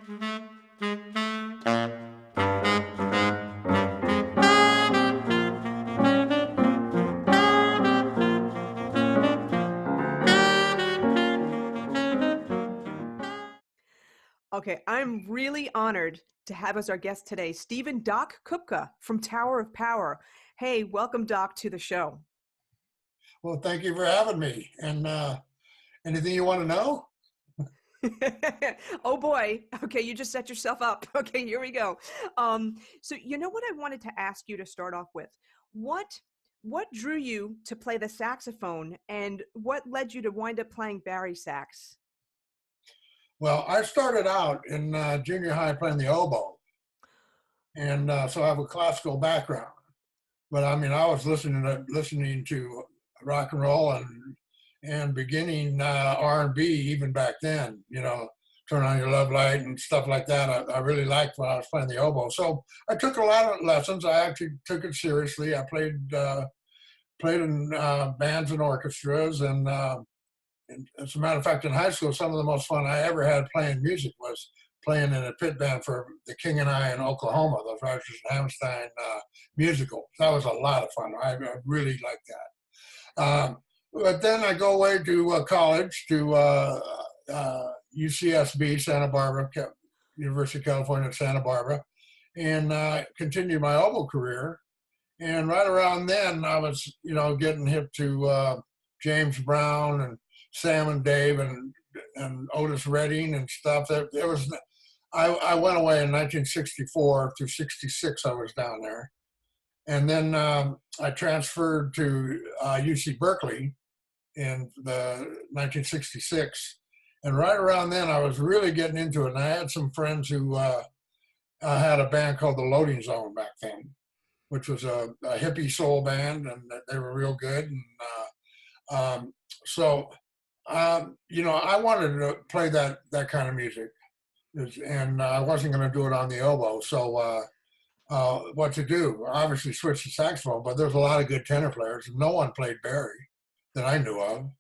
Okay, I'm really honored to have as our guest today, Stephen Doc Kupka from Tower of Power. Hey, welcome, Doc, to the show. Well, thank you for having me. And anything you want to know? Oh boy. Okay, you just set yourself up. Okay, here we go. So you know what I wanted to ask you to start off with? What drew you to play the saxophone, and what led you to wind up playing Bari sax? Well, I started out in junior high playing the oboe. And so I have a classical background. But I mean, I was listening to rock and roll and beginning R&B even back then, you know, Turn On Your Love Light and stuff like that. I really liked when I was playing the oboe. So I took a lot of lessons. I actually took it seriously. I played in bands and orchestras. And as a matter of fact, in high school, some of the most fun I ever had playing music was playing in a pit band for The King and I in Oklahoma, the Rodgers and Hammerstein musical. That was a lot of fun. I really liked that. But then I go away to college to UCSB, Santa Barbara, University of California at Santa Barbara, and continued my oboe career. And right around then, I was, you know, getting hip to James Brown and Sam and Dave and Otis Redding and stuff. I went away in 1964 through 66. I was down there, and then I transferred to UC Berkeley in the 1966. And right around then, I was really getting into it. And I had some friends who had a band called the Loading Zone back then, which was a hippie soul band, and they were real good. And you know, I wanted to play that kind of music, and I wasn't going to do it on the oboe. So what to do? Obviously switch to saxophone, but there's a lot of good tenor players. No one played Bari that I knew of.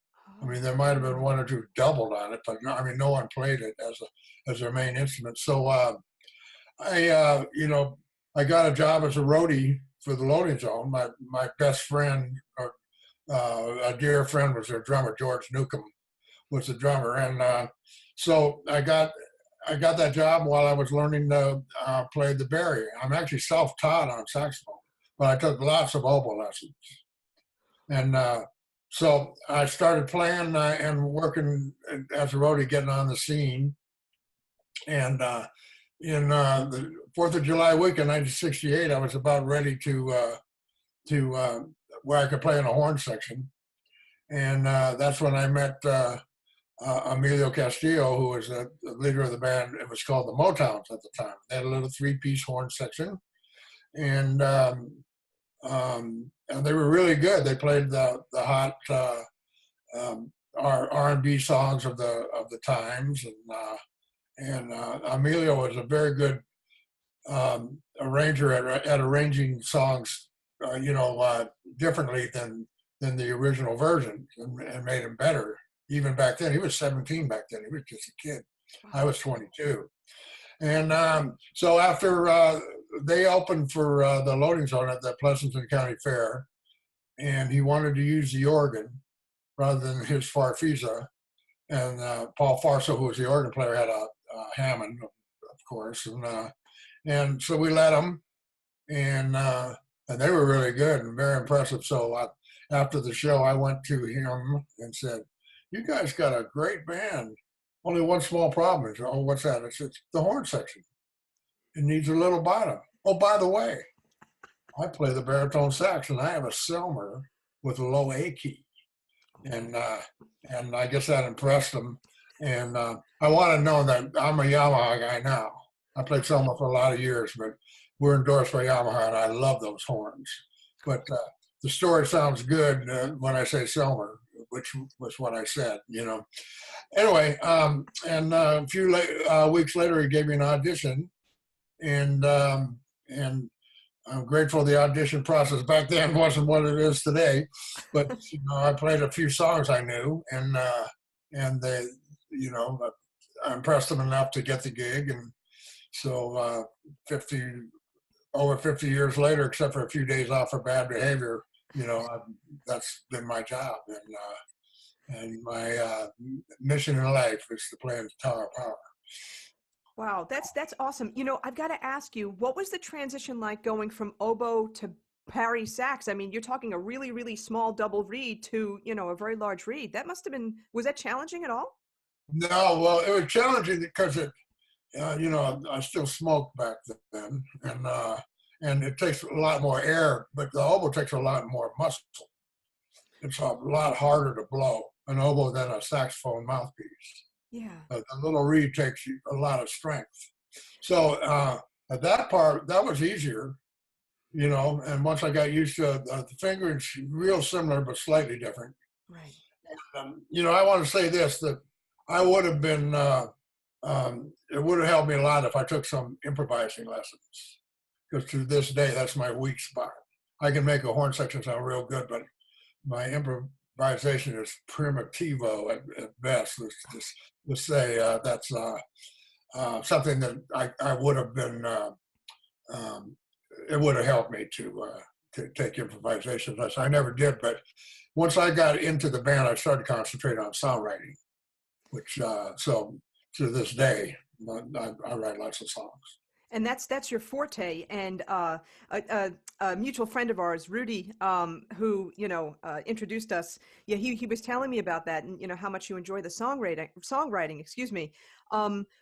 I mean, there might have been one or two doubled on it, but no, I mean, no one played it as their main instrument. So you know, I got a job as a roadie for the Loading Zone. My best friend, or a dear friend, was their drummer. George Newcomb was the drummer, and so I got that job while I was learning to play the Bari. I'm actually self-taught on saxophone, but I took lots of oboe lessons, and so I started playing and working as a roadie, getting on the scene. And in the 4th of July weekend, 1968, I was about ready to where I could play in a horn section. And that's when I met Emilio Castillo, who was the leader of the band. It was called the Motowns at the time. They had a little 3-piece horn section. And they were really good. They played the hot R&B songs of the times, and Emilio was a very good arranger at arranging songs, you know, differently than the original version, and made them better. Even back then, he was 17 back then. He was just a kid. I was 22. And so after they opened for the Loading Zone at the Pleasanton County Fair, and he wanted to use the organ rather than his farfisa. And Paul Farso, who was the organ player, had a Hammond, of course. And so we let him, and they were really good and very impressive. So after the show, I went to him and said, "You guys got a great band. Only one small problem." Oh, what's that? It's the horn section. It needs a little bottom. Oh, by the way, I play the baritone sax, and I have a Selmer with a low A key. And I guess that impressed them. And I want to know that I'm a Yamaha guy now. I played Selmer for a lot of years, but we're endorsed by Yamaha, and I love those horns. But the story sounds good when I say Selmer, which was what I said, you know. Anyway, and a few weeks later, he gave me an audition, and I'm grateful the audition process back then wasn't what it is today. But you know, I played a few songs I knew, and they, you know, I impressed them enough to get the gig. And so over 50 years later, except for a few days off for bad behavior, that's been my job. And my mission in life is to play the Tower of Power. Wow, that's awesome. I've got to ask you, what was the transition like going from oboe to Bari sax? I mean, you're talking a really, really small double reed to, a very large reed. That must have been, was that challenging at all? No, well, it was challenging because I still smoked back then, and it takes a lot more air, but the oboe takes a lot more muscle. It's a lot harder to blow an oboe than a saxophone mouthpiece. Yeah. A little reed takes a lot of strength. So at that part, that was easier, and once I got used to the fingerings, real similar, but slightly different. Right. I want to say this, that I would have been, it would have helped me a lot if I took some improvising lessons, because to this day, that's my weak spot. I can make a horn section sound real good, but my improvisation is primitivo at best. Let's say that's something that I would have been, it would have helped me to take improvisation lessons. I never did, but once I got into the band, I started to concentrate on songwriting, which, so to this day, I write lots of songs. And that's your forte. And a mutual friend of ours, Rudy, who introduced us. Yeah, he was telling me about that, and how much you enjoy the songwriting. Excuse me.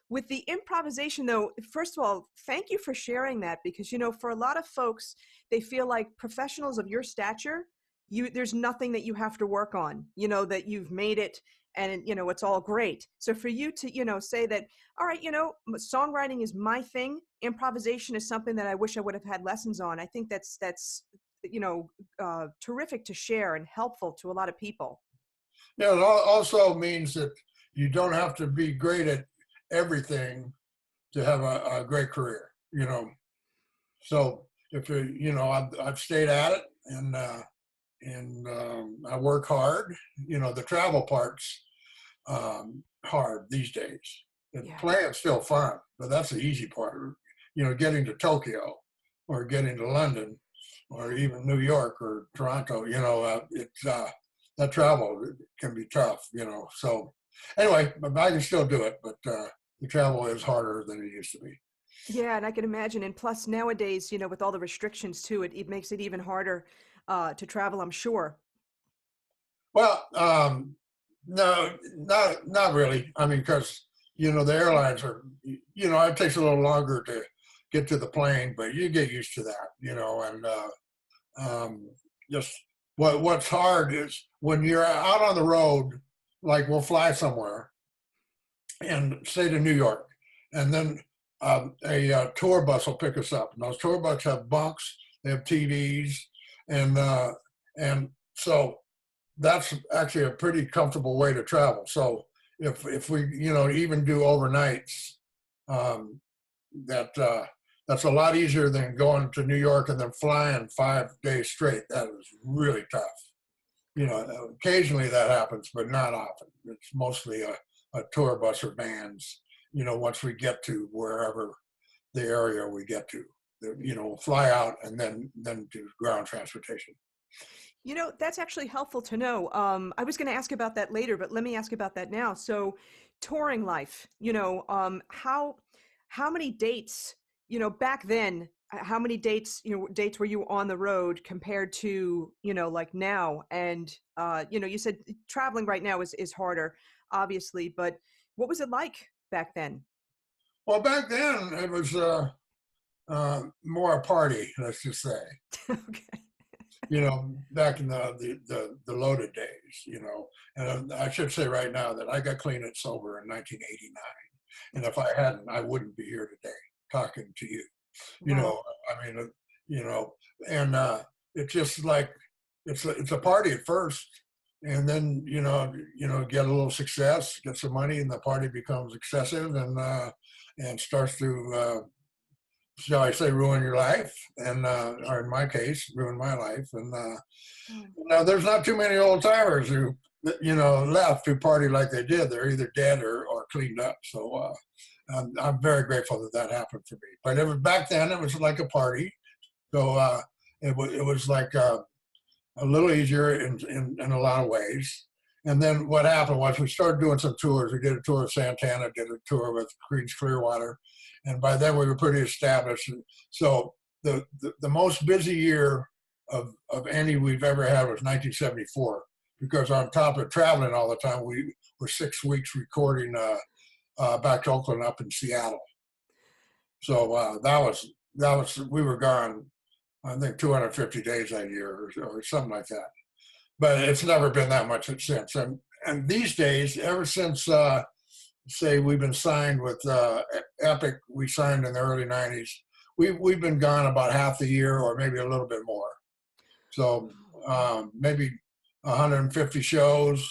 With the improvisation, though, first of all, thank you for sharing that, because for a lot of folks, they feel like professionals of your stature, there's nothing that you have to work on. That you've made it. And, it's all great. So for you to, say that, all right, songwriting is my thing. Improvisation is something that I wish I would have had lessons on. I think that's terrific to share and helpful to a lot of people. Yeah, it also means that you don't have to be great at everything to have a great career, So if I've stayed at it, and I work hard. The travel part's hard these days. Playing's still fun, but that's the easy part. Getting to Tokyo or getting to London or even New York or Toronto, it's that travel can be tough, So anyway, I can still do it, but the travel is harder than it used to be. Yeah, and I can imagine. And plus nowadays, with all the restrictions too, it makes it even harder to travel, I'm sure. Well, no, not really. I mean, because, the airlines are, it takes a little longer to get to the plane, but you get used to that, and just what's hard is when you're out on the road, like we'll fly somewhere and say to New York, and then a tour bus will pick us up. And those tour buses have bunks, they have TVs, and so that's actually a pretty comfortable way to travel. So if we even do overnights, that's a lot easier than going to New York and then flying 5 days straight. That is really tough. Occasionally that happens, but not often. It's mostly a tour bus or vans. Once we get to wherever the area we get to, fly out and then do ground transportation. That's actually helpful to know. I was going to ask about that later, but let me ask about that now. So touring life, how many dates, back then, how many dates were you on the road compared to, like now? And, you said traveling right now is harder, obviously, but what was it like back then? Well, back then it was more a party, let's just say. Okay. Back in the loaded days, and I should say right now that I got clean and sober in 1989. And if I hadn't, I wouldn't be here today talking to you. Wow. And it's just like, it's a party at first. And then, get a little success, get some money, and the party becomes excessive and starts to, shall I say, ruin your life, and or in my case, ruin my life. And now there's not too many old timers who, left who party like they did. They're either dead or cleaned up. So I'm very grateful that happened for me. But back then it was like a party. So it was like a little easier in a lot of ways. And then what happened was we started doing some tours. We did a tour of Santana, did a tour with Creed's Clearwater, and by then we were pretty established. So the most busy year of any we've ever had was 1974, because on top of traveling all the time, we were 6 weeks recording back to Oakland, up in Seattle. So that was we were gone, I think 250 days that year or something like that. But it's never been that much since. And these days, ever since say we've been signed with Epic, we signed in the early 90s. We've been gone about half the year, or maybe a little bit more. So maybe 150 shows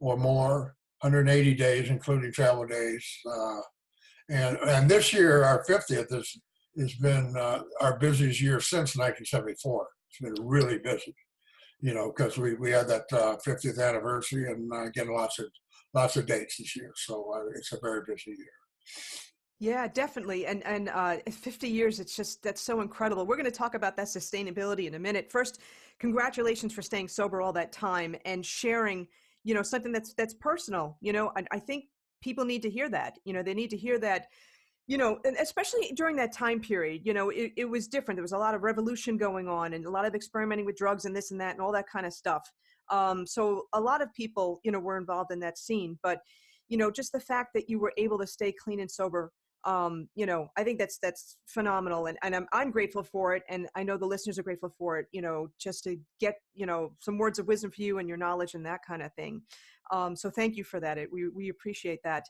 or more, 180 days, including travel days. And this year, our 50th, has been our busiest year since 1974. It's been really busy, because we had that 50th anniversary, and getting lots of dates this year. So it's a very busy year. Yeah, definitely. And 50 years, that's so incredible. We're going to talk about that sustainability in a minute. First, congratulations for staying sober all that time and sharing, something that's personal. I think people need to hear that. They need to hear that, and especially during that time period. It was different. There was a lot of revolution going on, and a lot of experimenting with drugs and this and that and all that kind of stuff. So a lot of people, were involved in that scene. But just the fact that you were able to stay clean and sober, I think that's phenomenal, and I'm grateful for it, and I know the listeners are grateful for it, just to get, some words of wisdom for you and your knowledge and that kind of thing. So thank you for that. We appreciate that.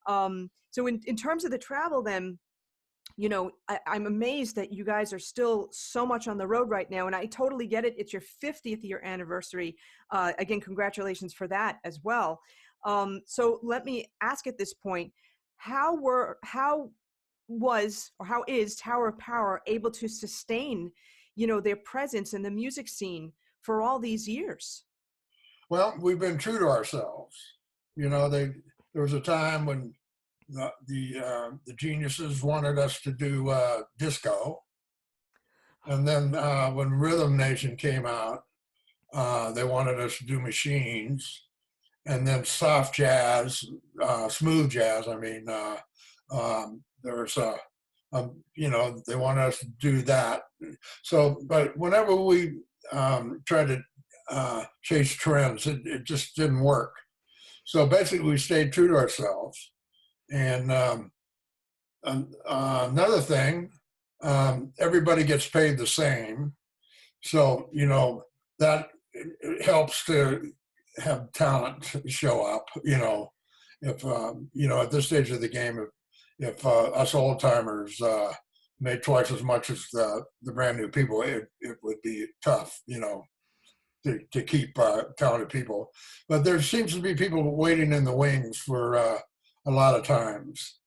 So in terms of the travel then, I'm amazed that you guys are still so much on the road right now, and I totally get it. It's your 50th year anniversary. Again, congratulations for that as well. So let me ask at this point, how is Tower of Power able to sustain, their presence in the music scene for all these years? Well, we've been true to ourselves. There was a time when the geniuses wanted us to do disco, and then when Rhythm Nation came out, they wanted us to do machines. And then soft jazz, smooth jazz. I mean, there was they wanted us to do that. So, but whenever we tried to chase trends, it just didn't work. So basically, we stayed true to ourselves. And another thing, everybody gets paid the same. So that it helps to have talent show up. If at this stage of the game, if us old timers made twice as much as the brand new people, it would be tough, to keep talented people. But there seems to be people waiting in the wings for a lot of times,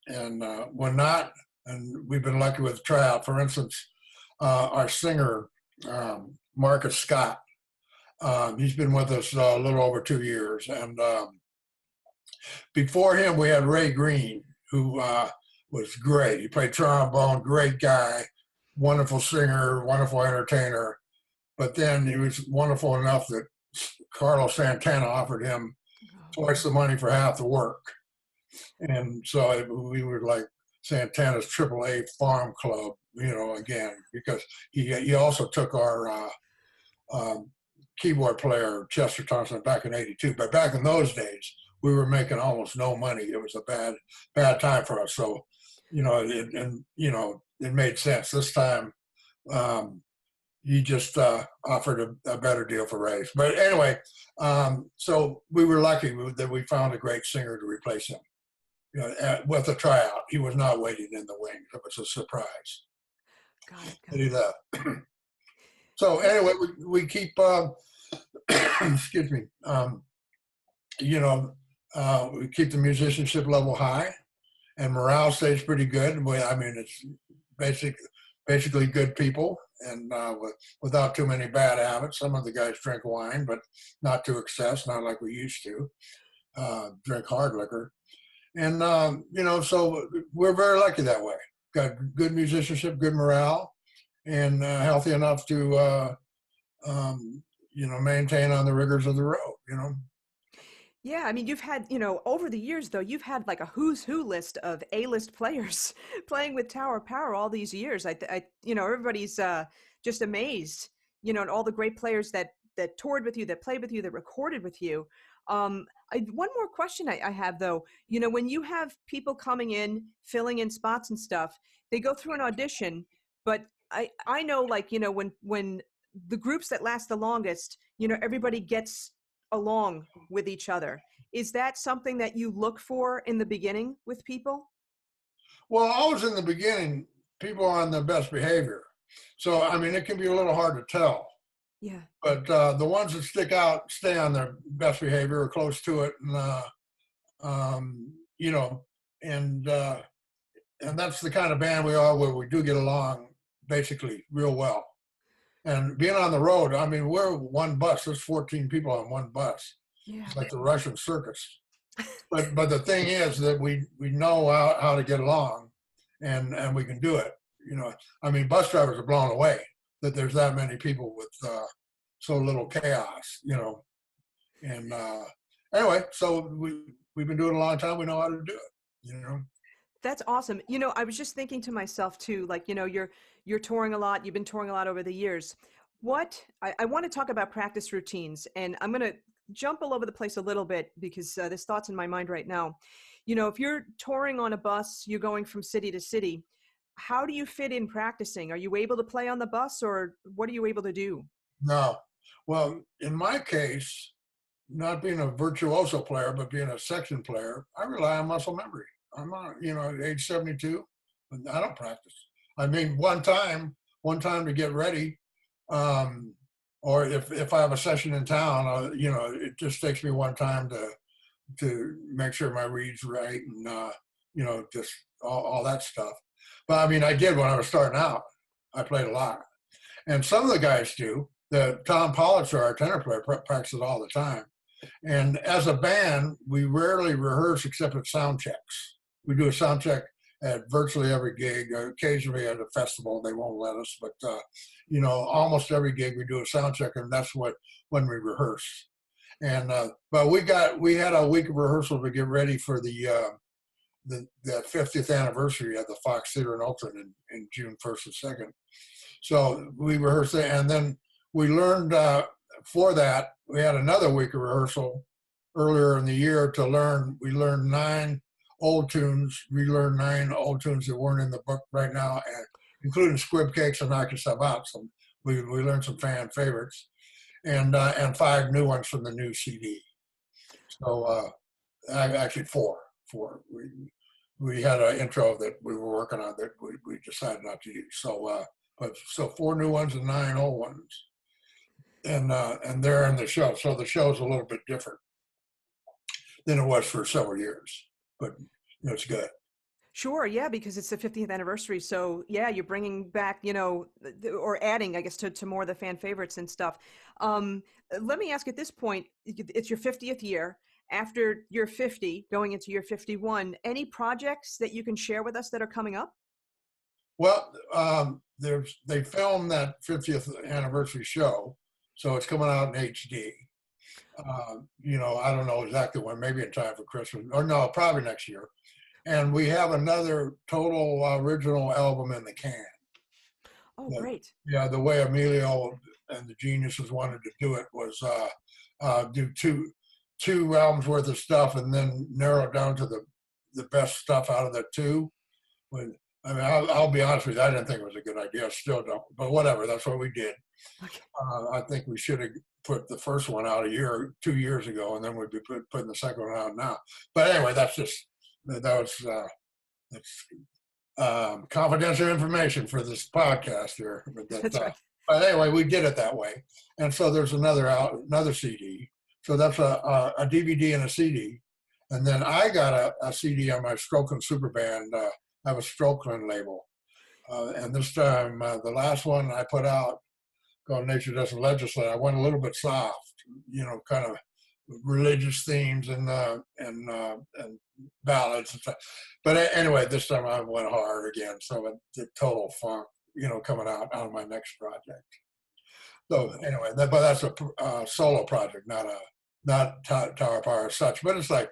and when not, and we've been lucky with tryout. For instance, our singer Marcus Scott. He's been with us a little over 2 years. And before him, we had Ray Green, who was great. He played trombone, great guy, wonderful singer, wonderful entertainer. But then he was wonderful enough that Carlos Santana offered him twice the money for half the work. And so we were like Santana's AAA farm club, again, because he also took our keyboard player, Chester Thompson, back in '82. But back in those days, we were making almost no money. It was a bad time for us. So, it made sense. This time, he just offered a better deal for Ray's. But anyway, so we were lucky that we found a great singer to replace him. With a tryout. He was not waiting in the wings. It was a surprise. Got it. That he left. So anyway, we keep, excuse me, we keep the musicianship level high, and morale stays pretty good. I mean, it's basically good people, and without too many bad habits. Some of the guys drink wine, but not to excess, not like we used to drink hard liquor. And, so we're very lucky that way. Got good musicianship, good morale, and healthy enough to, maintain on the rigors of the road. Yeah, I mean, you've had, over the years though, you've had like a who's who list of A-list players playing with Tower Power all these years. Everybody's just amazed, at all the great players that toured with you, that played with you, that recorded with you. One more question I have though, when you have people coming in, filling in spots and stuff, they go through an audition, but I know, like, when the groups that last the longest, everybody gets along with each other. Is that something that you look for in the beginning with people? Well, always in the beginning, people are on their best behavior. So, I mean, it can be a little hard to tell. Yeah. But the ones that stick out stay on their best behavior or close to it. And, you know, and that's the kind of band we are, where we do get along basically real well. And being on the road, I mean, we're one bus. There's 14 people on one bus. Yeah. It's like the Russian circus. But the thing is that we know how to get along, and we can do it. I mean, bus drivers are blown away that there's that many people with so little chaos. And anyway, so we've been doing it a long time. We know how to do it. That's awesome. I was just thinking to myself too, like, you're touring a lot. You've been touring a lot over the years. I want to talk about practice routines, and I'm going to jump all over the place a little bit because there's thoughts in my mind right now. If you're touring on a bus, you're going from city to city. How do you fit in practicing? Are you able to play on the bus, or what are you able to do? No. Well, in my case, not being a virtuoso player, but being a section player, I rely on muscle memory. I'm not, at age 72, I don't practice. I mean, one time to get ready, or if I have a session in town, it just takes me one time to make sure my read's right, and just all that stuff. But I mean, I did when I was starting out. I played a lot, and some of the guys do. Tom Pollitzer, our tenor player, practices all the time. And as a band, we rarely rehearse except at sound checks. We do a sound check at virtually every gig. Occasionally at a festival, they won't let us, but almost every gig we do a sound check, and that's when we rehearse. And but we had a week of rehearsal to get ready for the 50th anniversary of the Fox Theater in Alton in June 1st and 2nd. So we rehearsed it, and then we learned for that, we had another week of rehearsal earlier in the year to learn. We learned 9 old tunes. We learned 9 old tunes that weren't in the book right now, including Squib Cakes and Knock Yourself Out. So we learned some fan favorites, and 5 new ones from the new CD. So actually 4. We had an intro that we were working on that we decided not to use. So so 4 new ones and 9 old ones. And they're in the show. So the show's a little bit different than it was for several years, but it's good. Sure, yeah, because it's the 50th anniversary. So yeah, you're bringing back, or adding, I guess, to more of the fan favorites and stuff. Let me ask at this point, it's your 50th year. After you're 50, going into your 51, any projects that you can share with us that are coming up? Well, they filmed that 50th anniversary show, so it's coming out in HD. I don't know exactly when, maybe in time for Christmas, or no, probably next year. And we have another total original album in the can. Oh, great. Yeah, the way Emilio and the geniuses wanted to do it was do two albums worth of stuff and then narrow it down to the best stuff out of the 2. I'll be honest with you, I didn't think it was a good idea. I still don't, but whatever, that's what we did. Okay. I think we should have put the first one out 2 years ago, and then we'd be putting the second one out now. But anyway, that's confidential information for this podcast here. That's right. But anyway, we did it that way, and so there's another CD. So that's a DVD and a CD, and then I got a CD on my Strokeland Superband. I have a Strokeland label, and this time the last one I put out, called Nature Doesn't Legislate, I went a little bit soft, kind of religious themes and ballads and stuff. But anyway, this time I went hard again. So the total funk, coming out of my next project. So anyway, but that's a solo project, not Tower Power as such. But it's like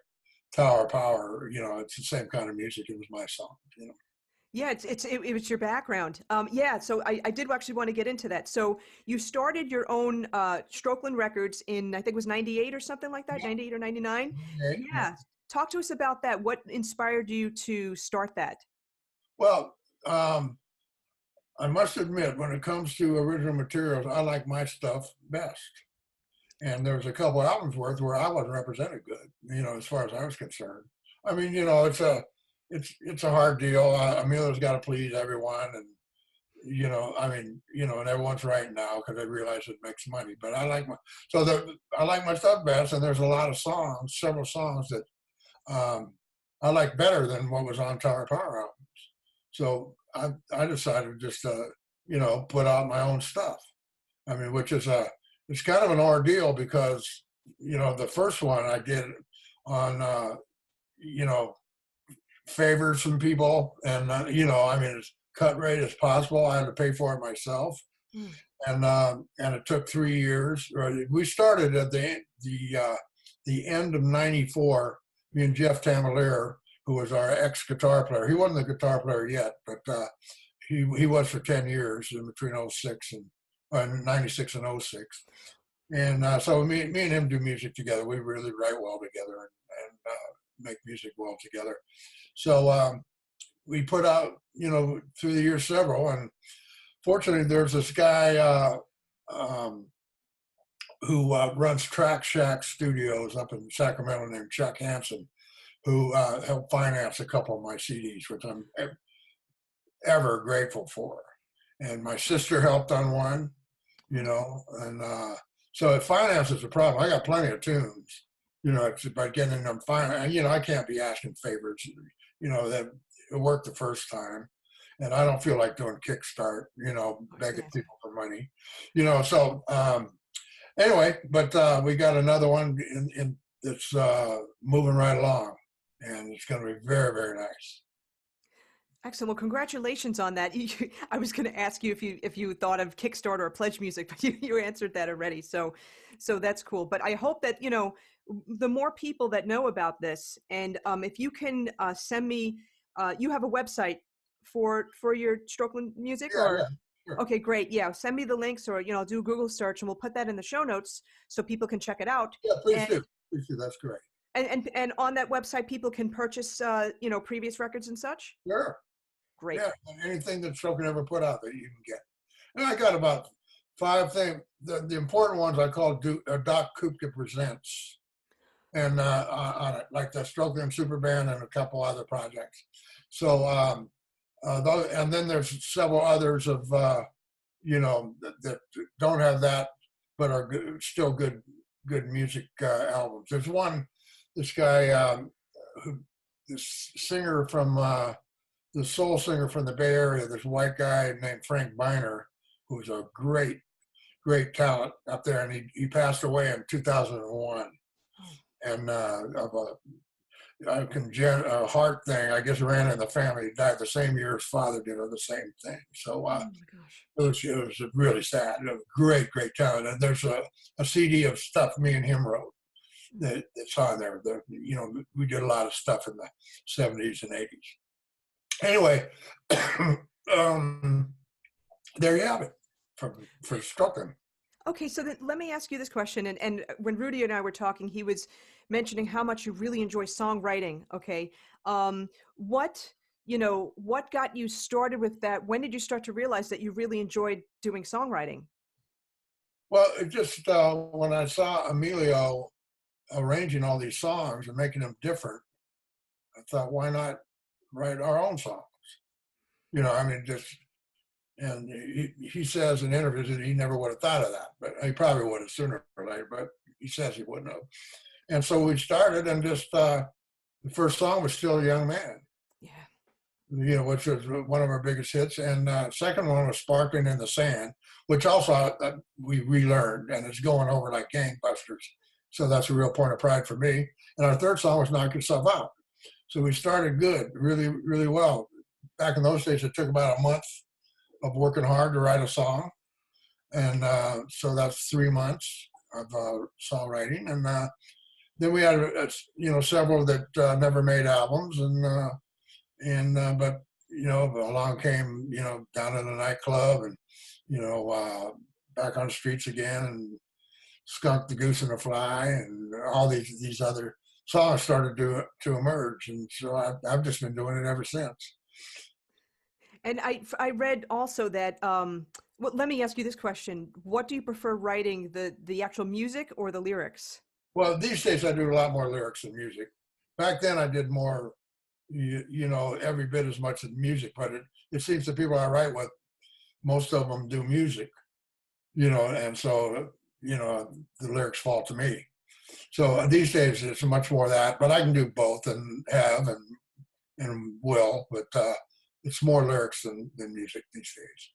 Tower Power. It's the same kind of music. It was my song. Yeah, it was your background. Yeah, so I did actually want to get into that. So you started your own Strokeland Records in, I think it was 98 or something like that, 98 or 99? Okay. Yeah. Talk to us about that. What inspired you to start that? Well, I must admit, when it comes to original materials, I like my stuff best. And there was a couple albums worth where I wasn't represented good, as far as I was concerned. I mean, it's a hard deal. Emilio's got to please everyone, and and everyone's right now because they realize it makes money. But I like my stuff best, and there's a lot of songs, several songs that I like better than what was on Tower Power albums. So I decided just to put out my own stuff. I mean, which is it's kind of an ordeal because the first one I did on favors from people, and as cut rate as possible. I had to pay for it myself, and it took 3 years. We started at the end of '94. Me and Jeff Tamalier, who was our ex-guitar player. He wasn't the guitar player yet, but he was for 10 years in between '06 and '96 and '06. And so me and him do music together. We really write well together and make music well together. So we put out, through the years several, and fortunately there's this guy who runs Track Shack Studios up in Sacramento named Chuck Hansen, who helped finance a couple of my CDs, which I'm ever grateful for. And my sister helped on one, and so if finance is a problem, I got plenty of tunes. It's about getting them financed. I can't be asking favors, that it worked the first time. And I don't feel like doing Kickstarter, begging people for money, so anyway, but we got another one in that's moving right along, and it's going to be very, very nice. Excellent. Well, congratulations on that. I was going to ask you if you thought of Kickstarter or pledge music, but you answered that already. So that's cool. But I hope that the more people that know about this, and if you can send me, you have a website for your Strokeland music, or? Yeah, sure. Okay, great. Yeah, send me the links, or I'll do a Google search, and we'll put that in the show notes so people can check it out. Yeah, please do. Please do. That's great. And on that website, people can purchase previous records and such. Sure. Great. Yeah, anything that Strokeland ever put out that you can get. And I got about 5 things. The important ones I call Doc Kupka Presents, and on it, like the Strokeland Super Band and a couple other projects. So, and then there's several others of, that don't have that, but are still good music albums. There's this guy, this singer from, the soul singer from the Bay Area, this white guy named Frank Biner, who's a great talent up there, and he passed away in 2001, and of a heart thing, I guess, ran in the family. He died the same year his father did, or the same thing. So it was really sad. It was great talent, and there's a CD of stuff me and him wrote that's on there. We did a lot of stuff in the 70s and 80s. Anyway, there you have it for Strokeland. Okay, so then let me ask you this question. And when Rudy and I were talking, he was mentioning how much you really enjoy songwriting. Okay, what got you started with that? When did you start to realize that you really enjoyed doing songwriting? Well, it just when I saw Emilio arranging all these songs and making them different, I thought, why not write our own songs? And he says in interviews that he never would have thought of that, but he probably would have sooner or later, but he says he wouldn't have. And so we started, and just the first song was Still a Young Man. Yeah. Which was one of our biggest hits. And second one was Sparkling in the Sand, which also we relearned, and it's going over like gangbusters. So that's a real point of pride for me. And our third song was Knock Yourself Out. So we started good, really, really well. Back in those days, it took about a month of working hard to write a song. And so that's 3 months of songwriting. And then we had, several that never made albums. But, along came, Down in the Nightclub and, Back on the Streets Again and Skunk, the Goose, and the Fly, and all these other songs started to emerge. And so I've just been doing it ever since. And I read also that, well, let me ask you this question. What do you prefer writing, the actual music or the lyrics? Well, these days I do a lot more lyrics than music. Back then I did more, every bit as much as music, but it seems the people I write with, most of them do music, and so, the lyrics fall to me. So these days it's much more that, but I can do both and have and will, but it's more lyrics than music these days.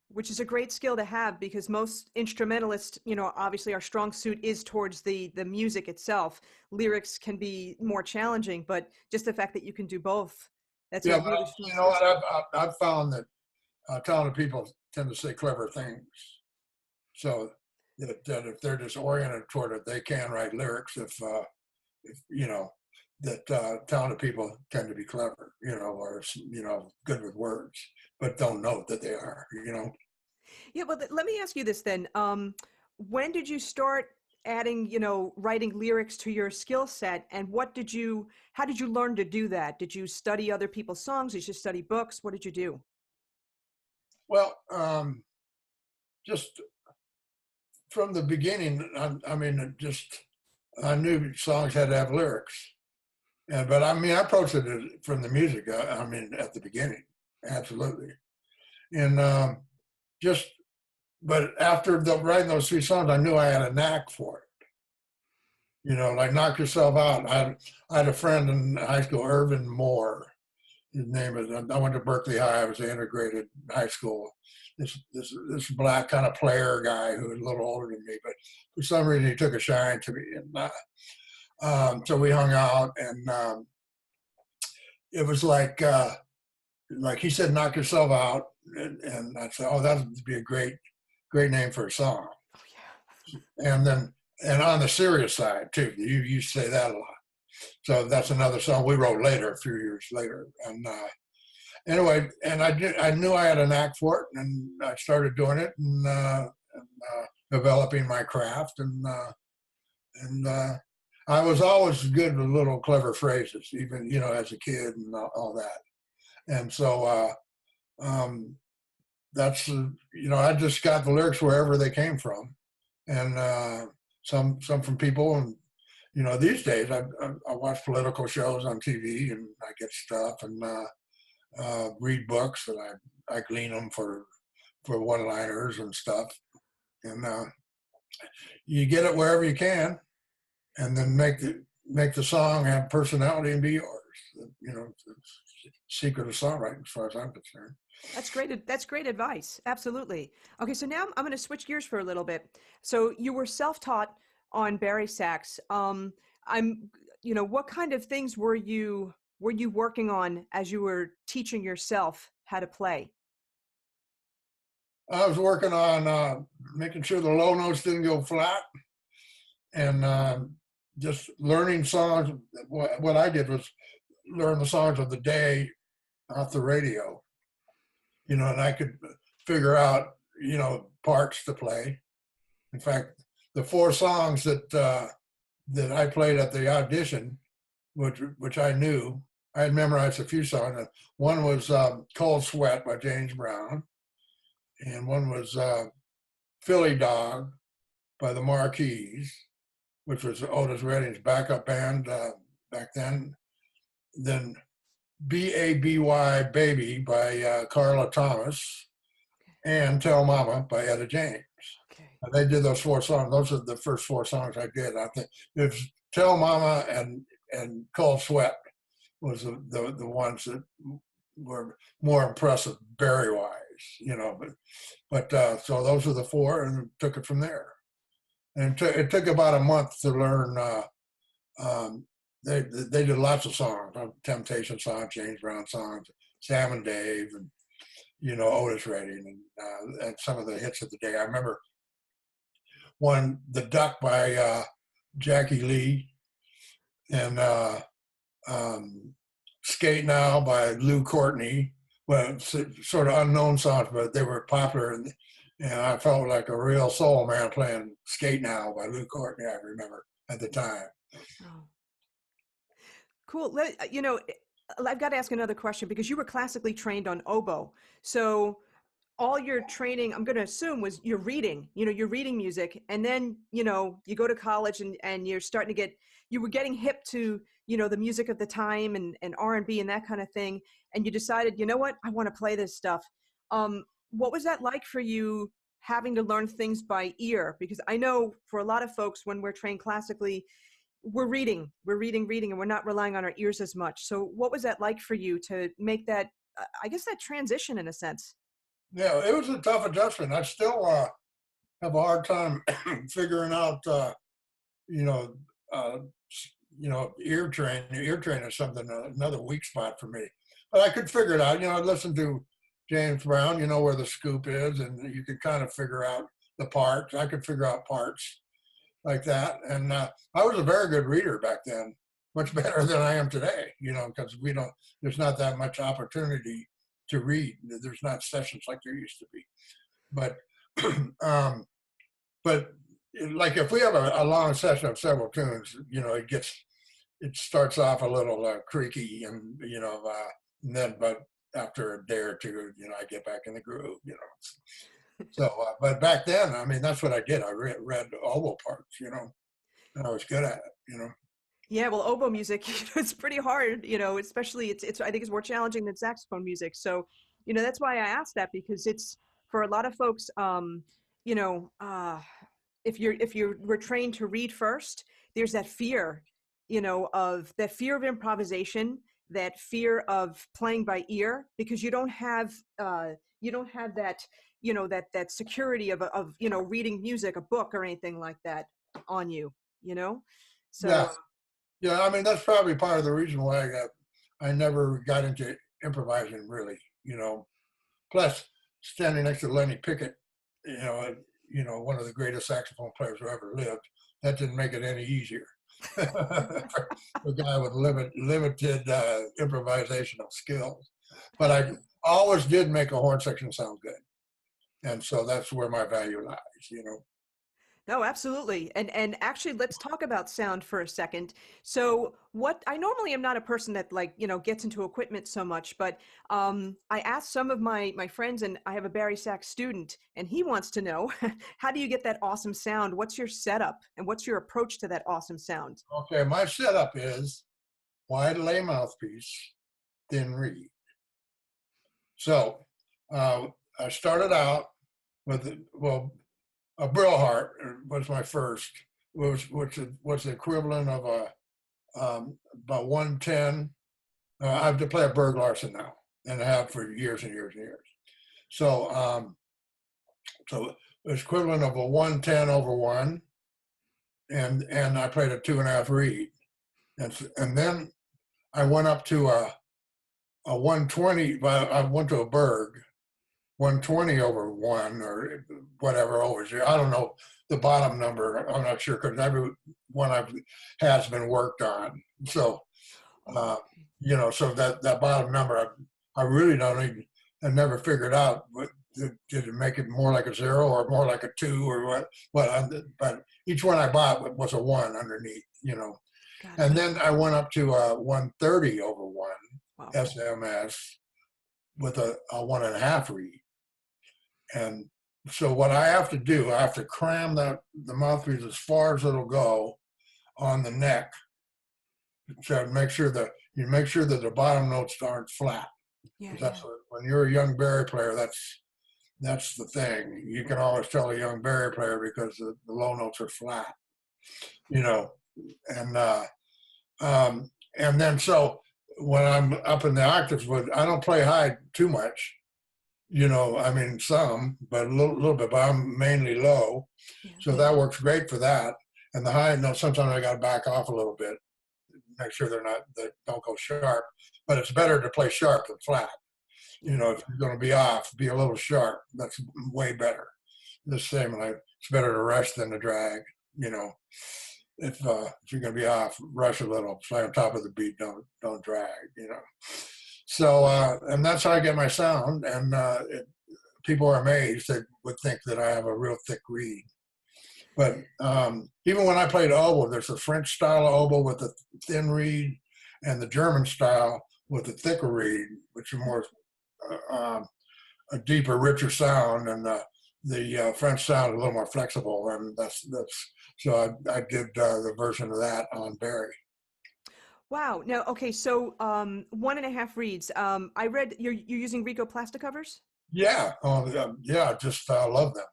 Which is a great skill to have, because most instrumentalists, obviously our strong suit is towards the music itself. Lyrics can be more challenging, but just the fact that you can do both, that's a really strong skill. What I've found that talented people tend to say clever things. So that if they're just oriented toward it, they can write lyrics. If talented people tend to be clever, or good with words, but don't know that they are, Yeah, well, let me ask you this then. When did you start adding, writing lyrics to your skill set, and how did you learn to do that? Did you study other people's songs? Did you study books? What did you do? Well, just from the beginning, I knew songs had to have lyrics. But I approached it from the music, at the beginning, absolutely. And but after writing those 3 songs, I knew I had a knack for it. Like Knock Yourself Out. I had a friend in high school, Irvin Moore. His name is, I went to Berkeley High. I was an integrated high school. This black kind of player guy who was a little older than me, but for some reason he took a shine to me. And so we hung out, and it was like he said, Knock Yourself Out. And I said, oh, that would be a great name for a song. Oh, yeah. And on the serious side too, you say that a lot. So that's another song we wrote later, a few years later. And anyway, and I knew I had a knack for it, and I started doing it and developing my craft. And I was always good with little clever phrases, even, as a kid and all that. And so that's, I just got the lyrics wherever they came from. And some from people. And, these days I watch political shows on TV, and I get stuff, and read books, and I glean them for one-liners and stuff. And you get it wherever you can, and then make the song have personality and be yours. It's the secret of songwriting, as far as I'm concerned. That's great advice. Absolutely. Okay, so now I'm going to switch gears for a little bit. So you were self-taught on Bari sax. What kind of things were you working on as you were teaching yourself how to play? I was working on making sure the low notes didn't go flat, and just learning songs. What I did was learn the songs of the day off the radio, and I could figure out, parts to play. In fact, the 4 songs that I played at the audition, which I knew, I had memorized a few songs. One was Cold Sweat by James Brown, and one was Philly Dog by the Marquis, which was Otis Redding's backup band back then. Then B.A.B.Y. Baby by Carla Thomas, and Tell Mama by Etta James. Okay. And they did those 4 songs. Those are the first 4 songs I did. I think it was Tell Mama and Cold Sweat was the ones that were more impressive Barry-wise, but so those are the 4, and took it from there. And it took about a month to learn. They did lots of songs, Temptation songs, James Brown songs, Sam and Dave, and Otis Redding, and some of the hits of the day. I remember one, "The Duck" by Jackie Lee, and "Skate Now" by Lou Courtney. Well, sort of unknown songs, but they were popular, and I felt like a real soul man playing "Skate Now" by Lou Courtney. I remember at the time. Oh, cool. I've got to ask another question because you were classically trained on oboe. So all your training, I'm going to assume, was you're reading, you're reading music, and then, you go to college and you're starting to you were getting hip to, the music of the time and R&B and that kind of thing. And you decided, you know what, I want to play this stuff. What was that like for you having to learn things by ear? Because I know for a lot of folks, when we're trained classically, we're reading, and we're not relying on our ears as much. So what was that like for you to make that, I guess, that transition in a sense? Yeah, it was a tough adjustment. I still have a hard time figuring out, you know, uh, ear training. Ear training is something, another weak spot for me. But I could figure it out. I listened to James Brown, where the scoop is, and you could kind of figure out the parts. I could figure out parts like that. And I was a very good reader back then, much better than I am today, because there's not that much opportunity to read. There's not sessions like there used to be. But, but like if we have a long session of several tunes, it starts off a little creaky and, but after a day or two, I get back in the groove, So, but back then, I mean, that's what I did. I read oboe parts, and I was good at it. Yeah, well, oboe music, it's pretty hard, especially it's I think it's more challenging than saxophone music. So, that's why I asked that, because it's for a lot of folks, you know, uh, if you were trained to read first, there's that fear, of that fear of improvisation, that fear of playing by ear, because you don't have that, that security of reading music, a book or anything like that on you, you know? So Yeah. Yeah, I mean, that's probably part of the reason why I never got into improvising, really. Plus, standing next to Lenny Pickett, one of the greatest saxophone players who ever lived, that didn't make it any easier. A guy with limited improvisational skills, but I always did make a horn section sound good, and so that's where my value lies. No, absolutely. And actually, let's talk about sound for a second. So what I normally am not a person that, like, gets into equipment so much, but I asked some of my friends, and I have a Bari sax student, and he wants to know, how do you get that awesome sound? What's your setup and what's your approach to that awesome sound? Okay, my setup is wide lay mouthpiece, thin reed. So I started out with a Brillhart was my first, which was the equivalent of about 110. I have to play a Berg Larson now, and I have for years and years and years. So so it's equivalent of a 110 over 1, and I played a 2.5 reed, and then I went up to a 120. I went to a Berg 120 over 1 or whatever over 0. I don't know the bottom number. I'm not sure, because every one I've has been worked on. So, so that bottom number, I really don't even, I never figured out did it make it more like a 0 or more like a 2 or what? But each one I bought was a 1 underneath, Got And it. then I went up to 130 over 1 Wow. SMS with a 1.5 reed. And so what I have to do, I have to cram the mouthpiece as far as it'll go on the neck, to make sure that the bottom notes aren't flat. Yeah, That's yeah. when you're a young Bari player, that's the thing. You can always tell a young Bari player because the low notes are flat, and and then so when I'm up in the octaves, I don't play high too much, I mean, some, but a little bit, but I'm mainly low. Yeah. So that works great for that. And the high notes, sometimes I got to back off a little bit, make sure they don't go sharp. But it's better to play sharp than flat. Yeah. If you're going to be off, be a little sharp. That's way better. The same, like it's better to rush than to drag. If you're going to be off, rush a little, play on top of the beat, don't drag. So and that's how I get my sound. And people are amazed. They would think that I have a real thick reed. But even when I played oboe, there's the French style of oboe with the thin reed, and the German style with the thicker reed, which are more a deeper, richer sound, and the French sound is a little more flexible, and that's so I did the version of that on Bari. Wow. Now, okay, so 1.5 reeds. I read you're using Rico plastic covers? Yeah, yeah, just love them.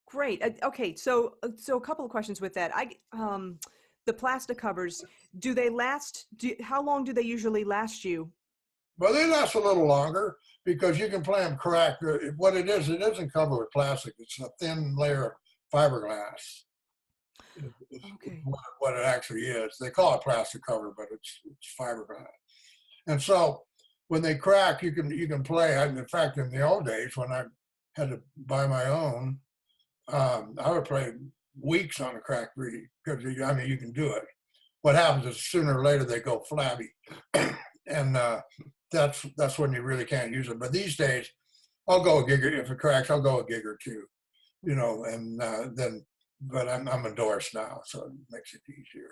Great. Okay, so a couple of questions with that. The plastic covers, do they last? How long do they usually last you? Well, they last a little longer because you can play them cracked. What it isn't covered with plastic. It's a thin layer of fiberglass. Is Okay. what it actually is. They call it plastic cover, but it's fiberglass. And so when they crack, you can play. In fact, in the old days when I had to buy my own, I would play weeks on a cracked reed because you can do it. What happens is sooner or later they go flabby, and that's when you really can't use it. But these days, I'll go a gig if it cracks. I'll go a gig or two, and then. But I'm endorsed now, so it makes it easier.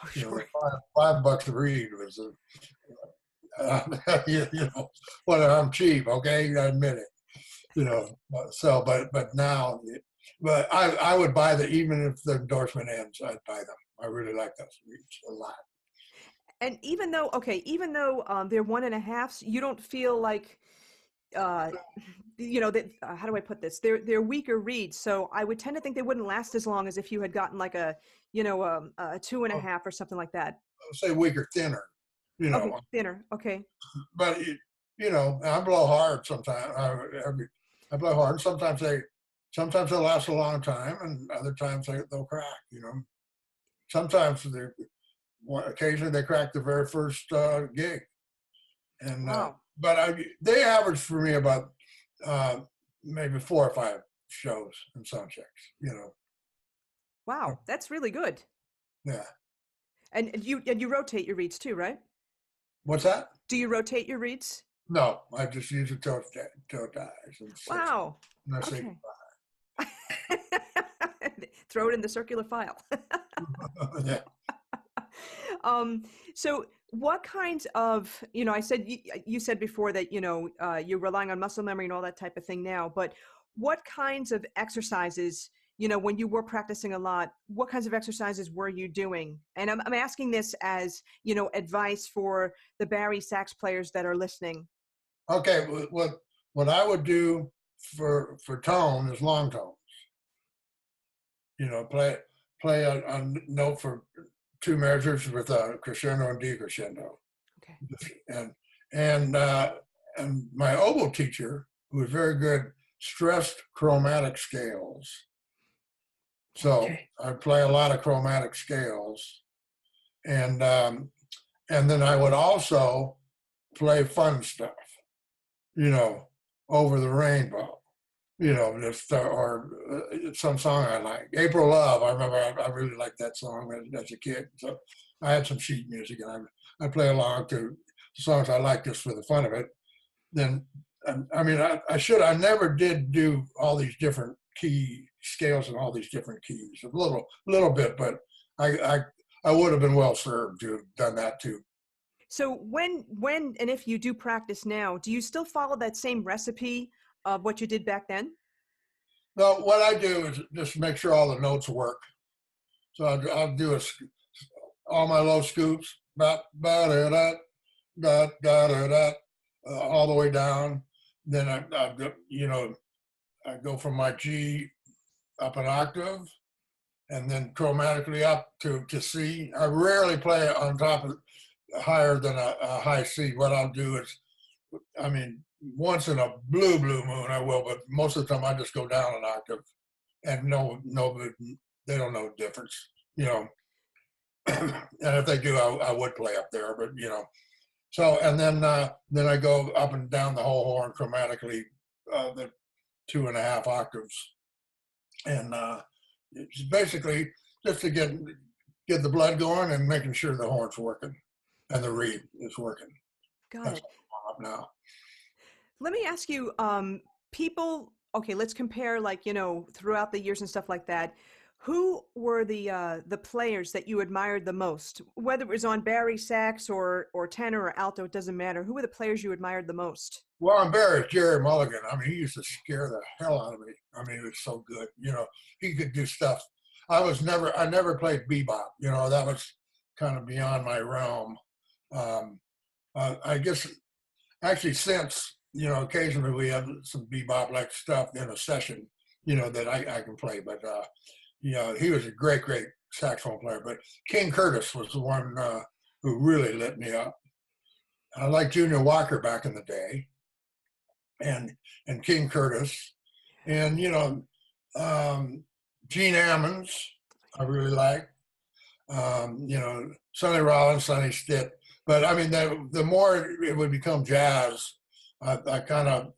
Oh, sure. $5 a read was I'm cheap, okay? I admit it. So, but now, but I would buy even if the endorsement ends, I'd buy them. I really like those reads a lot. And even though they're 1.5s, you don't feel like that how do I put this? They're weaker reeds, so I would tend to think they wouldn't last as long as if you had gotten like a 2.5 or something like that. I would say weaker, thinner. Okay, thinner. Okay. But I blow hard sometimes. I blow hard. Sometimes they'll last a long time, and other times they'll crack. Sometimes occasionally they crack the very first gig, and Wow. but they average for me about maybe 4 or 5 shows and sound checks. Wow, that's really good. Yeah. And you rotate your reeds too, right? What's that? Do you rotate your reeds? No, I just use a toe ties. Wow. And I say Okay. goodbye. Throw it in the circular file. Yeah. So what kinds of, I said, you said before that, you're relying on muscle memory and all that type of thing now, but what kinds of exercises, when you were practicing a lot, what kinds of exercises were you doing? And I'm asking this as, advice for the Bari sax players that are listening. Okay. What I would do for tone is long tones. Play a note for 2 measures with a crescendo and decrescendo. Okay. And my oboe teacher, who was very good, stressed chromatic scales. So I play a lot of chromatic scales, and then I would also play fun stuff, over the rainbow. Just or some song I like. April Love, I remember I really liked that song as a kid. So I had some sheet music, and I play along to songs I like just for the fun of it. Then, I never did do all these different key scales and all these different keys. A little bit, but I would have been well served to have done that too. So when and if you do practice now, do you still follow that same recipe of what you did back then? No, what I do is just make sure all the notes work. So I'll do all my low scoops, all the way down. Then I go from my G up an octave, and then chromatically up to C. I rarely play on top of higher than a high C. What I'll do is, once in a blue moon I will, but most of the time I just go down an octave, and no, they don't know the difference, you know. And if they do, I would play up there, but you know. So and then I go up and down the whole horn chromatically, the 2.5 octaves, and it's basically just to get the blood going and making sure the horn's working and the reed is working. Got That's it. what I'm up now. Let me ask you, people, okay, let's compare, like, you know, throughout the years and stuff like that. Who were the players that you admired the most? Whether it was on Bari sax or tenor or alto, it doesn't matter. Who were the players you admired the most? Well, I'm embarrassed, Jerry Mulligan. I mean, he used to scare the hell out of me. I mean, he was so good. You know, he could do stuff. I never played bebop. You know, that was kind of beyond my realm. Um, I guess actually since, you know, occasionally we have some bebop like stuff in a session, you know, that I can play. But, you know, he was a great saxophone player. But King Curtis was the one who really lit me up. I liked Junior Walker back in the day, and King Curtis, and you know, Gene Ammons, I really like. You know, Sonny Rollins, Sonny Stitt. But I mean, the more it would become jazz, I kind of,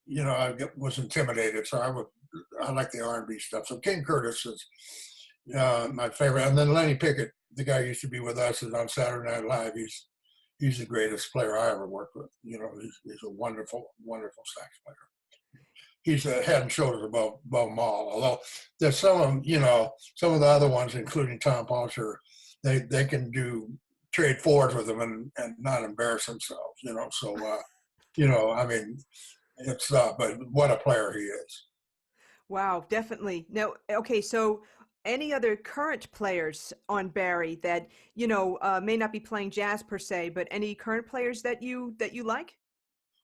you know, was intimidated. So I like the R&B stuff. So King Curtis is my favorite, and then Lenny Pickett, the guy who used to be with us, is on Saturday Night Live. He's the greatest player I ever worked with. You know, he's a wonderful sax player. He's a head and shoulders above them all. Although there's some of them, you know, some of the other ones, including Tom Polisher, they can trade fours with him and not embarrass themselves. You know, so you know, I mean, it's but what a player he is. Wow, definitely. Now, okay, so any other current players on Barry that, you know, may not be playing jazz per se, but any current players that you like?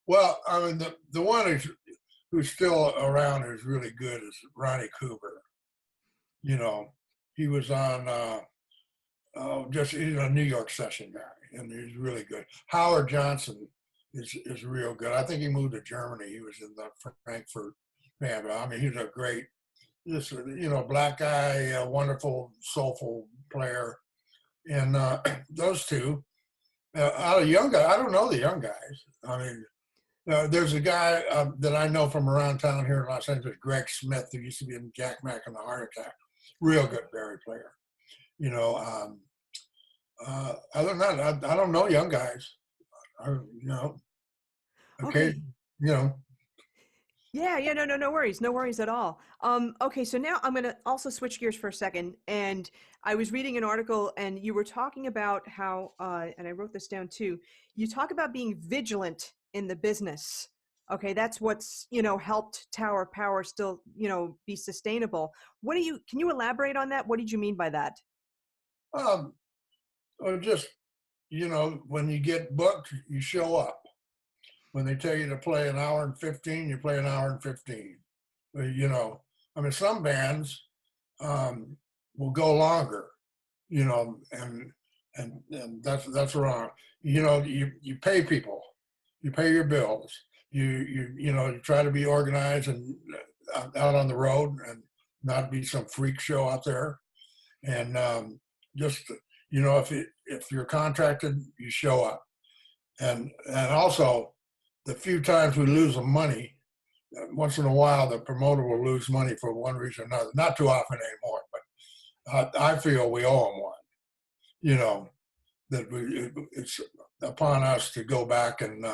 Well, I mean, the one who's still around who's really good is Ronnie Cooper. You know, he was on he's a New York session guy, and he's really good. Howard Johnson is real good. I think he moved to Germany. He was in the Frankfurt band. I mean, he's a great, just you know, black guy, a wonderful, soulful player. And those two, out of young guys, I don't know the young guys. I mean, there's a guy that I know from around town here in Los Angeles, Greg Smith, who used to be in Jack Mack and the Heart Attack. Real good Barry player. You know, other than that, I don't know young guys. You know, okay, Okay. you know. Yeah, no worries at all. Okay, so now I'm gonna also switch gears for a second, and I was reading an article, and you were talking about how, and I wrote this down too. You talk about being vigilant in the business. Okay, that's what's, you know, helped Tower Power still, you know, be sustainable. Can you elaborate on that? What did you mean by that? Um, or just you know, when you get booked, you show up. When they tell you to play an hour and 15, you play an hour and 15. You know, I mean, some bands will go longer, you know, and that's wrong. You know, you pay people, you pay your bills, you know, you try to be organized and out on the road and not be some freak show out there. And just you know, if you're contracted, you show up. And also the few times we lose some money, once in a while the promoter will lose money for one reason or another. Not too often anymore, but I feel we owe them one. You know, that it's upon us to go back and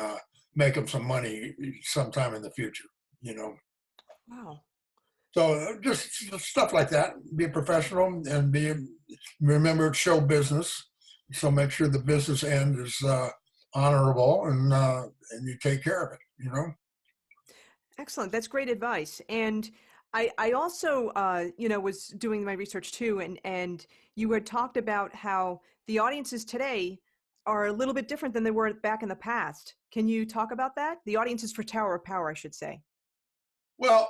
make them some money sometime in the future. You know, Wow. so just stuff like that. Be a professional and remember it's show business. So make sure the business end is honorable and you take care of it. You know. Excellent. That's great advice. And I also, you know, was doing my research too, and you had talked about how the audiences today are a little bit different than they were back in the past. Can you talk about that? The audiences for Tower of Power, I should say. Well,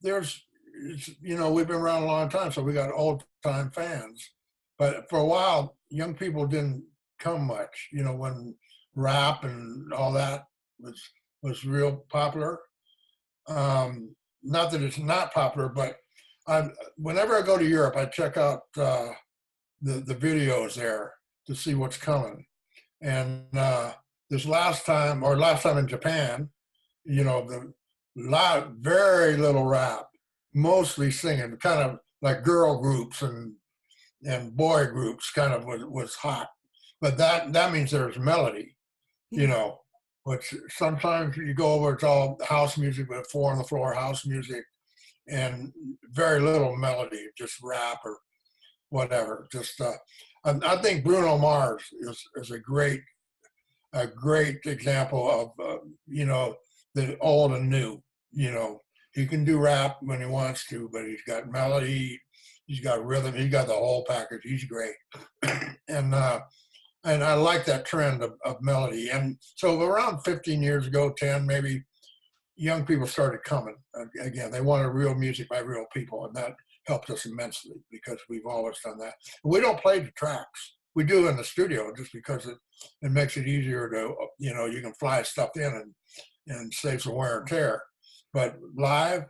you know, we've been around a long time, so we got old time fans. But for a while, young people didn't come much. You know, when rap and all that was was real popular. Not that it's not popular, but whenever I go to Europe, I check out the videos there to see what's coming. And this last time in Japan, very little rap, mostly singing, kind of like girl groups and boy groups kind of was hot. But that means there's melody, which sometimes you go over, it's all house music, but 4 on the floor house music and very little melody, just rap or whatever. Just I think Bruno Mars is a great example of the old and new. He can do rap when he wants to, but he's got melody, he's got rhythm, he's got the whole package. He's great. and I like that trend of melody. And so around 15 years ago, 10 maybe, young people started coming again. They wanted real music by real people, and that helped us immensely because we've always done that. We don't play the tracks. We do in the studio just because it makes it easier to, you can fly stuff in and save some wear and tear. But live,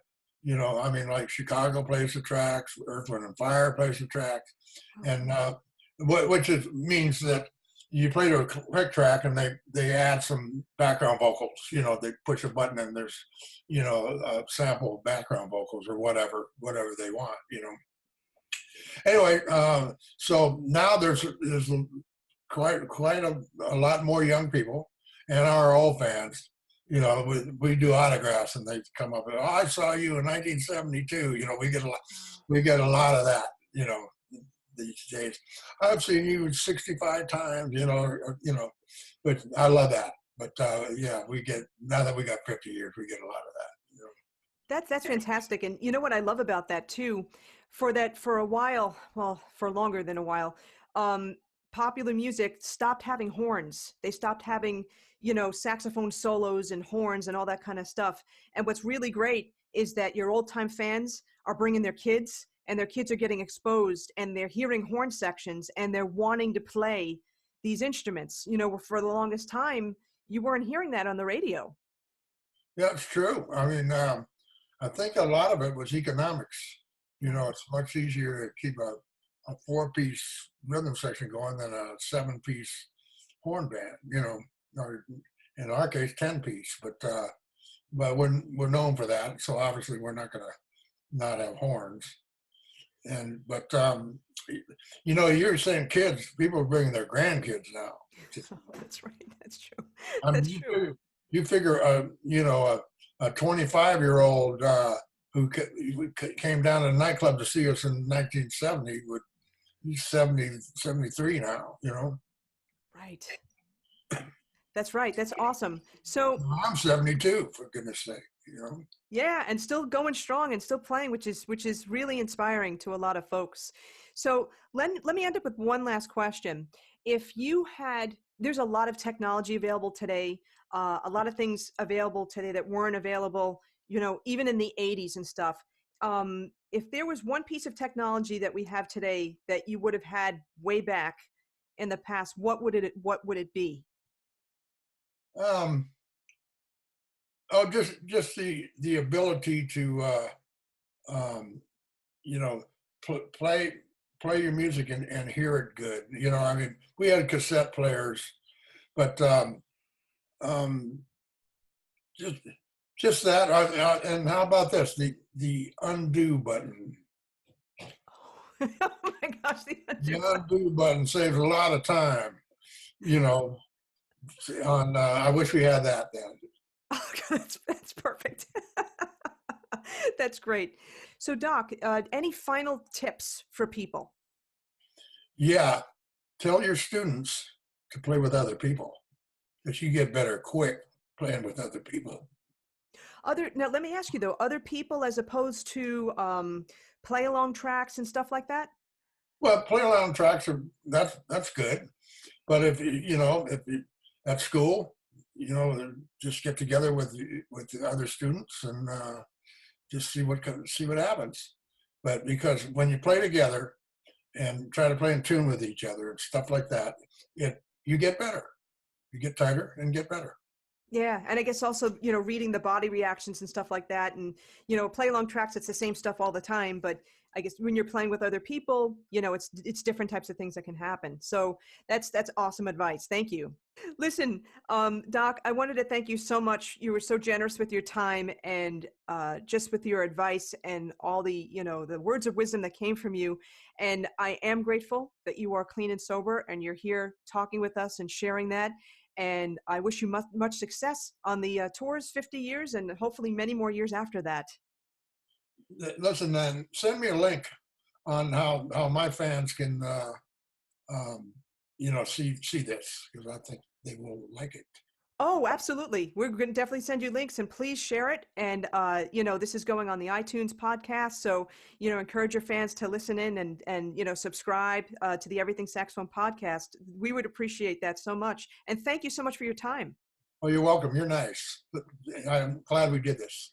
like Chicago plays the tracks, Earth, Wind and Fire plays the tracks, and which means that you play to a quick track and they add some background vocals. They push a button and there's, a sample of background vocals or whatever they want. Anyway, so now there's quite a lot more young people, and our old fans. We do autographs and they come up and, oh, I saw you in 1972. We get a lot of that. These days, I've seen you 65 times. But I love that. But we get, now that we got 50 years, we get a lot of that. That's fantastic. And you know what I love about that too, for a while, well, for longer than a while, popular music stopped having horns. They stopped having, saxophone solos and horns and all that kind of stuff. And what's really great is that your old time fans are bringing their kids, and their kids are getting exposed, and they're hearing horn sections, and they're wanting to play these instruments. For the longest time, you weren't hearing that on the radio. Yeah, it's true. I mean, I think a lot of it was economics. It's much easier to keep a 4-piece rhythm section going than a 7-piece horn band, or in our case, 10-piece. But we're known for that. So obviously we're not going to not have horns. But you're saying kids, people are bringing their grandkids now. Oh, that's right. That's true. That's true. You figure, a 25-year-old who came down to the nightclub to see us in 1970 he's 70, 73 now. Right. That's right. That's awesome. So I'm 72, for goodness sake. Yeah, and still going strong and still playing, which is really inspiring to a lot of folks. So let me end up with one last question. If you had, there's a lot of technology available today, a lot of things available today that weren't available, even in the 80s and stuff. If there was one piece of technology that we have today that you would have had way back in the past, what would it be? Just the ability to play your music and hear it good. We had cassette players, but just that. And how about this? The undo button. Oh my gosh, the undo button saves a lot of time. I wish we had that then. Oh, that's perfect. That's great. So Doc, any final tips for people? Yeah. Tell your students to play with other people, because you get better quick playing with other people. Now, let me ask you though, other people as opposed to play along tracks and stuff like that? Well, play along tracks that's good. But if at school, just get together with the other students and just see what happens. But because when you play together and try to play in tune with each other and stuff like that, you get better. You get tighter and get better. Yeah, and I guess also, reading the body reactions and stuff like that, and play along tracks. It's the same stuff all the time, but I guess when you're playing with other people, it's different types of things that can happen. So that's awesome advice. Thank you. Listen, Doc, I wanted to thank you so much. You were so generous with your time and just with your advice and all the words of wisdom that came from you. And I am grateful that you are clean and sober and you're here talking with us and sharing that. And I wish you much success on the tours, 50 years, and hopefully many more years after that. Listen, then send me a link on how my fans can see this, because I think they will like it. Oh, absolutely. We're going to definitely send you links and please share it. And, this is going on the iTunes podcast. So, encourage your fans to listen in and subscribe to the Everything Saxophone podcast. We would appreciate that so much. And thank you so much for your time. Oh, you're welcome. You're nice. I'm glad we did this.